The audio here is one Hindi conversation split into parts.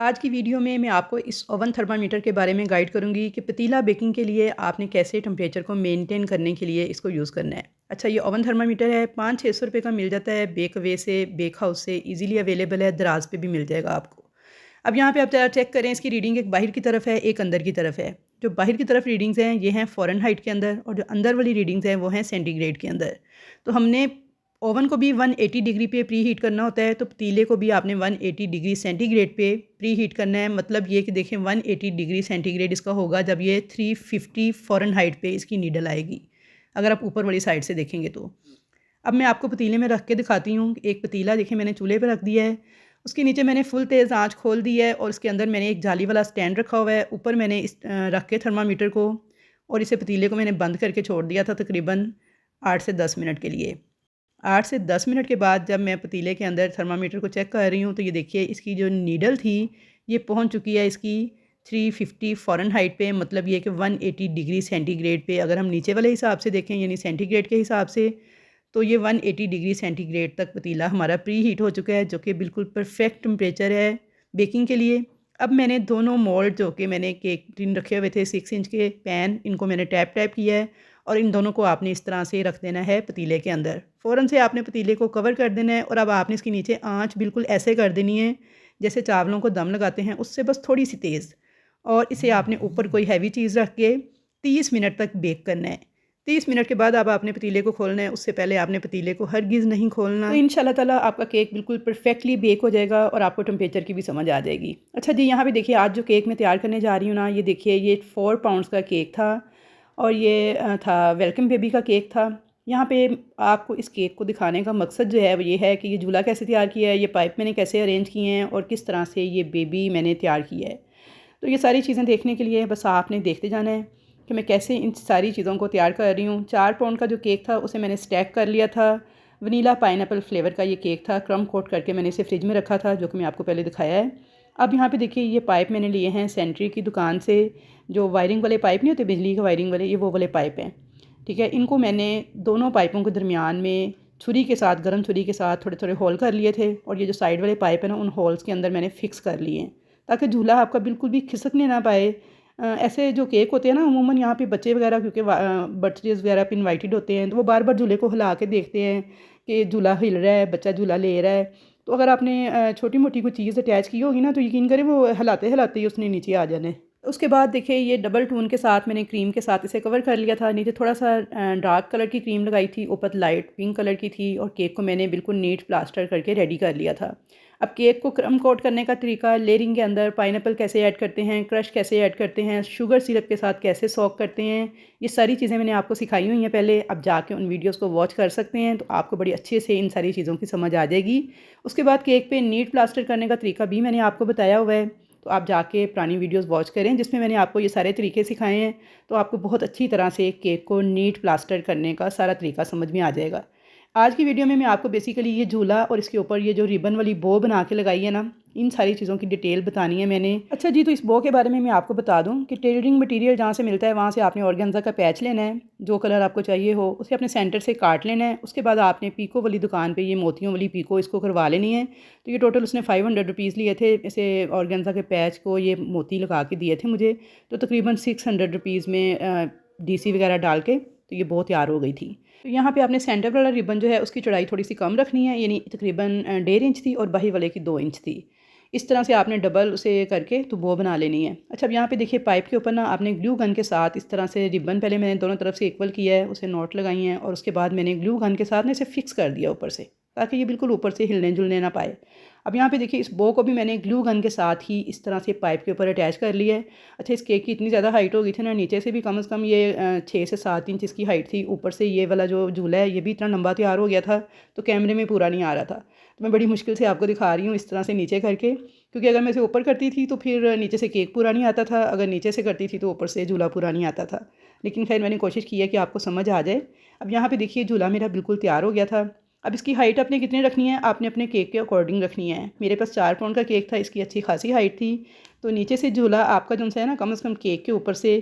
आज की वीडियो में मैं आपको इस ओवन थर्मामीटर के बारे में गाइड करूंगी कि पतीला बेकिंग के लिए आपने कैसे टेम्परेचर को मेंटेन करने के लिए इसको यूज़ करना है। अच्छा, ये ओवन थर्मामीटर है, 500-600 रुपये का मिल जाता है बेक वे से, बेक हाउस से इजीली अवेलेबल है, दराज पे भी मिल जाएगा आपको। अब यहाँ पे आप जरा चेक करें, इसकी रीडिंग एक बाहर की तरफ है, एक अंदर की तरफ है। जो बाहर की तरफ रीडिंग्स हैं ये हैं फ़ारेनहाइट के अंदर, और जो अंदर वाली रीडिंग्स हैं वो हैं सेंटीग्रेड के अंदर। तो हमने ओवन को भी 180 डिग्री पे प्री हीट करना होता है, तो पतीले को भी आपने 180 डिग्री सेंटीग्रेड पे प्री हीट करना है। मतलब ये कि देखें 180 डिग्री सेंटीग्रेड इसका होगा जब ये 350 फ़ारेनहाइट पे इसकी नीडल आएगी, अगर आप ऊपर वाली साइड से देखेंगे तो। अब मैं आपको पतीले में रख के दिखाती हूँ। एक पतीला देखें मैंने चूल्हे पर रख दिया है, उसके नीचे मैंने फुल तेज़ आँच खोल दी है, और उसके अंदर मैंने एक जाली वाला स्टैंड रखा हुआ है। ऊपर मैंने इस रख के थर्मामीटर को, और इसे पतीले को मैंने बंद करके छोड़ दिया था तकरीबन 8 से 10 मिनट के लिए। 8 से 10 मिनट के बाद जब मैं पतीले के अंदर थर्मामीटर को चेक कर रही हूँ, तो ये देखिए इसकी जो नीडल थी ये पहुँच चुकी है इसकी 350 फ़ारेनहाइट पे। मतलब ये कि 180 डिग्री सेंटीग्रेड पे अगर हम नीचे वाले हिसाब से देखें, यानी सेंटीग्रेड के हिसाब से, तो ये 180 डिग्री सेंटीग्रेड तक पतीला हमारा प्री हीट हो चुका है, जो कि बिल्कुल परफेक्ट टेम्परेचर है बेकिंग के लिए। अब मैंने दोनों मोल्ड जो कि मैंने केक टिन रखे हुए थे 6 इंच के पैन, इनको मैंने टैप टैप किया है, और इन दोनों को आपने इस तरह से रख देना है पतीले के अंदर। फ़ौरन से आपने पतीले को कवर कर देना है, और अब आपने इसके नीचे आँच बिल्कुल ऐसे कर देनी है जैसे चावलों को दम लगाते हैं, उससे बस थोड़ी सी तेज़। और इसे आपने ऊपर कोई हैवी चीज़ रख के 30 मिनट तक बेक करना है। 30 मिनट के बाद अब आपने पतीले को खोलना है, उससे पहले आपने पतीले को हरगिज़ नहीं खोलना। तो इंशाल्लाह ताला आपका केक बिल्कुल परफेक्टली बेक हो जाएगा, और आपको टेम्परेचर की भी समझ आ जाएगी। अच्छा जी, यहाँ पे देखिए आज जो केक मैं तैयार करने जा रही हूँ ना, ये देखिए ये 4 पाउंड्स का केक था, और ये था वेलकम बेबी का केक था। यहाँ पे आपको इस केक को दिखाने का मकसद जो है वो ये है कि ये झूला कैसे तैयार किया है, ये पाइप मैंने कैसे अरेंज किए हैं, और किस तरह से ये बेबी मैंने तैयार किया है। तो ये सारी चीज़ें देखने के लिए बस आपने देखते जाना है कि मैं कैसे इन सारी चीज़ों को तैयार कर रही हूँ। 4 पाउंड का जो केक था उसे मैंने स्टैक कर लिया था। वनीला पाइनएप्पल फ्लेवर का ये केक था, क्रम कोट करके मैंने इसे फ्रिज में रखा था, जो कि मैं आपको पहले दिखाया है। अब यहाँ पे देखिए ये पाइप मैंने लिए हैं सेंट्री की दुकान से, जो वायरिंग वाले पाइप नहीं होते बिजली के वायरिंग वाले, ये वो वाले पाइप हैं। ठीक है, इनको मैंने दोनों पाइपों के दरमियान में छुरी के साथ, गर्म छुरी के साथ थोड़े थोड़े होल कर लिए थे, और ये जो साइड वाले पाइप है ना, उन होल्स के अंदर मैंने फ़िक्स कर लिए हैं, ताकि झूला आपका बिल्कुल भी खिसकने ना पाए। ऐसे जो केक होते हैं ना, अमूमन यहाँ पे बच्चे वगैरह क्योंकि बर्थडेज़ वगैरह पे इनवाइटेड होते हैं, तो वो बार बार झूले को हिला के देखते हैं कि झूला हिल रहा है, बच्चा झूला ले रहा है। तो अगर आपने छोटी मोटी कोई चीज़ अटैच की होगी ना, तो यकीन करें वो हिलाते हिलाते ही उसने नीचे आ जाना है। उसके बाद देखिए ये डबल टून के साथ मैंने क्रीम के साथ इसे कवर कर लिया था। नीचे थोड़ा सा डार्क कलर की क्रीम लगाई थी, ऊपर लाइट पिंक कलर की थी, और केक को मैंने बिल्कुल नीट प्लास्टर करके रेडी कर लिया था। अब केक को क्रम कोट करने का तरीका, लेयरिंग के अंदर पाइनएप्पल कैसे ऐड करते हैं, क्रश कैसे ऐड करते हैं, शुगर सिरप के साथ कैसे सॉक करते हैं, ये सारी चीज़ें मैंने आपको सिखाई हुई हैं पहले। अब जाके उन वीडियोस को वॉच कर सकते हैं, तो आपको बड़ी अच्छे से इन सारी चीज़ों की समझ आ जाएगी। उसके बाद केक पे नीट प्लास्टर करने का तरीका भी मैंने आपको बताया हुआ है, तो आप जाके पुरानी वीडियोस वॉच करें जिसमें मैंने आपको ये सारे तरीके सिखाए हैं, तो आपको बहुत अच्छी तरह से केक को नीट प्लास्टर करने का सारा तरीका समझ में आ जाएगा। आज की वीडियो में मैं आपको बेसिकली ये झूला और इसके ऊपर ये जो रिबन वाली बो बना के लगाई है ना, इन सारी चीज़ों की डिटेल बतानी है मैंने। अच्छा जी, तो इस बो के बारे में मैं आपको बता दूं कि टेलरिंग मटेरियल जहाँ से मिलता है वहाँ से आपने ऑर्गेन्जा का पैच लेना है, जो कलर आपको चाहिए हो उसे अपने सेंटर से काट लेना है। उसके बाद आपने पीको वाली दुकान पे ये मोतियों वाली पीको इसको करवा लेनी है। तो ये टोटल उसने 500 रुपीज़ लिए थे, इसे ऑर्गेन्जा के पैच को ये मोती लगा के दिए थे मुझे, तो तकरीबन 600 रुपीज़ में डीसी वगैरह डाल के तो ये बहुत तैयार हो गई थी। तो यहाँ पे आपने सेंटर वाला रिबन जो है उसकी चौड़ाई थोड़ी सी कम रखनी है, यानी तकरीबन 1.5 इंच थी, और बाही वाले की 2 इंच थी। इस तरह से आपने डबल उसे करके तो बो बना लेनी है। अच्छा, अब यहाँ पे देखिए पाइप के ऊपर ना आपने ग्लू गन के साथ इस तरह से रिबन, पहले मैंने दोनों तरफ से इक्वल किया है, उसे नॉट लगाई हैं, और उसके बाद मैंने ग्लू गन के साथ ना इसे फिक्स कर दिया ऊपर से, ताकि ये बिल्कुल ऊपर से हिलने जुलने ना पाए। अब यहाँ पे देखिए इस बो को भी मैंने ग्लू गन के साथ ही इस तरह से पाइप के ऊपर अटैच कर लिया है। अच्छा, इस केक की इतनी ज़्यादा हाइट हो गई थी ना, नीचे से भी कम से कम ये 6 से 7 इंच इसकी हाइट थी, ऊपर से ये वाला जो झूला है ये भी इतना लंबा तैयार हो गया था, तो कैमरे में पूरा नहीं आ रहा था। तो मैं बड़ी मुश्किल से आपको दिखा रही हूँ इस तरह से नीचे करके, क्योंकि अगर मैं इसे ऊपर करती थी तो फिर नीचे से केक पूरा नहीं आता था, अगर नीचे से करती थी तो ऊपर से झूला पूरा नहीं आता था। लेकिन खैर मैंने कोशिश की है कि आपको समझ आ जाए। अब यहाँ पे देखिए झूला मेरा बिल्कुल तैयार हो गया था। अब इसकी हाइट आपने कितनी रखनी है, आपने अपने केक के अकॉर्डिंग रखनी है। मेरे पास 4 पाउंड का केक था, इसकी अच्छी खासी हाइट थी, तो नीचे से झूला आपका जो है ना कम से कम केक के ऊपर से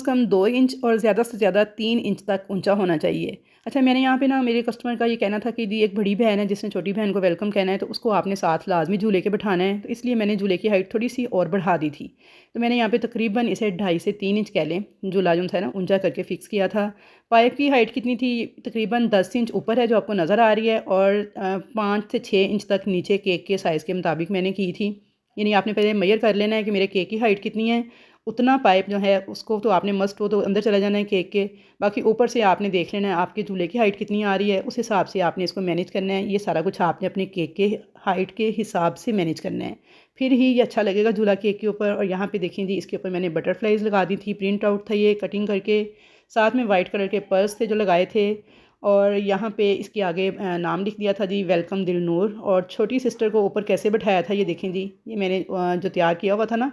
कम 2 इंच और ज़्यादा से ज़्यादा 3 इंच तक ऊंचा होना चाहिए। अच्छा, मैंने यहाँ पे ना मेरे कस्टमर का ये कहना था कि जी एक बड़ी बहन है जिसने छोटी बहन को वेलकम कहना है, तो उसको आपने साथ लाजमी झूले के बिठाना है, तो इसलिए मैंने झूले की हाइट थोड़ी सी और बढ़ा दी थी। तो मैंने यहाँ पे तकरीबन इसे 2.5 से 3 इंच कह लें झूला जो है ना ऊंचा करके फ़िक्स किया था। पाइप की हाइट कितनी थी? तकरीबन 10 इंच ऊपर है जो आपको नज़र आ रही है, और 5 से 6 इंच तक नीचे केक के साइज़ के मुताबिक मैंने की थी। यानी आपने पहले मेजर कर लेना है कि मेरे केक की हाइट कितनी है, उतना पाइप जो है उसको तो आपने मस्ट वो तो अंदर चला जाना है केक के। बाकी ऊपर से आपने देख लेना है आपके झूले की हाइट कितनी आ रही है, उस हिसाब से आपने इसको मैनेज करना है। ये सारा कुछ आपने अपने केक के हाइट के हिसाब से मैनेज करना है, फिर ही ये अच्छा लगेगा झूला केक के ऊपर। और यहाँ पे देखें जी, इसके ऊपर मैंने बटरफ्लाइज लगा दी थी, प्रिंट आउट था ये कटिंग करके, साथ में वाइट कलर के पर्स थे जो लगाए थे। और यहाँ पे इसके आगे नाम लिख दिया था जी, वेलकम दिलनूर। और छोटी सिस्टर को ऊपर कैसे बैठाया था ये देखें जी, ये मैंने जो तैयार किया हुआ था ना,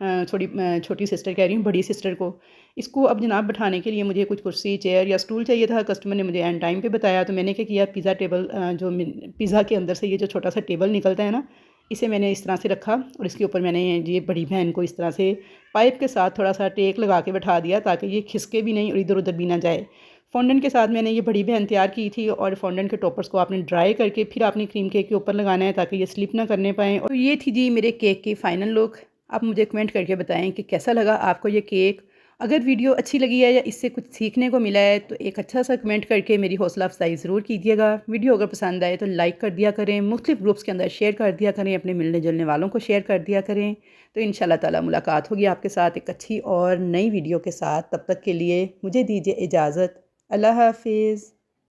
छोटी सिस्टर कह रही हूँ, बड़ी सिस्टर को। इसको अब जनाब बैठाने के लिए मुझे कुछ कुर्सी चेयर या स्टूल चाहिए था। कस्टमर ने मुझे एंड टाइम पे बताया, तो मैंने क्या किया, पिज़्ज़ा टेबल जो पिज़्ज़ा के अंदर से ये जो छोटा सा टेबल निकलता है ना, इसे मैंने इस तरह से रखा, और इसके ऊपर मैंने ये बड़ी बहन को इस तरह से पाइप के साथ थोड़ा सा टेक लगा के बैठा दिया, ताकि ये खिसके भी नहीं और इधर उधर भी ना जाए। फॉन्डेंट के साथ मैंने ये बड़ी बहन तैयार की थी, और फॉन्डेंट के टॉपर्स को आपने ड्राई करके फिर आपने क्रीम केक के ऊपर लगाना है, ताकि ये स्लिप ना करने पाएँ। और ये थी जी मेरे केक की फ़ाइनल लुक। आप मुझे कमेंट करके बताएं कि कैसा लगा आपको ये केक। अगर वीडियो अच्छी लगी है या इससे कुछ सीखने को मिला है, तो एक अच्छा सा कमेंट करके मेरी हौसला अफजाई ज़रूर कीजिएगा। वीडियो अगर पसंद आए तो लाइक कर दिया करें, मुख्तलिफ ग्रुप्स के अंदर शेयर कर दिया करें, अपने मिलने जुलने वालों को शेयर कर दिया करें। तो इंशाल्लाह ताला मुलाकात होगी आपके साथ एक अच्छी और नई वीडियो के साथ। तब तक के लिए मुझे दीजिए इजाज़त। अल्लाह हाफिज़।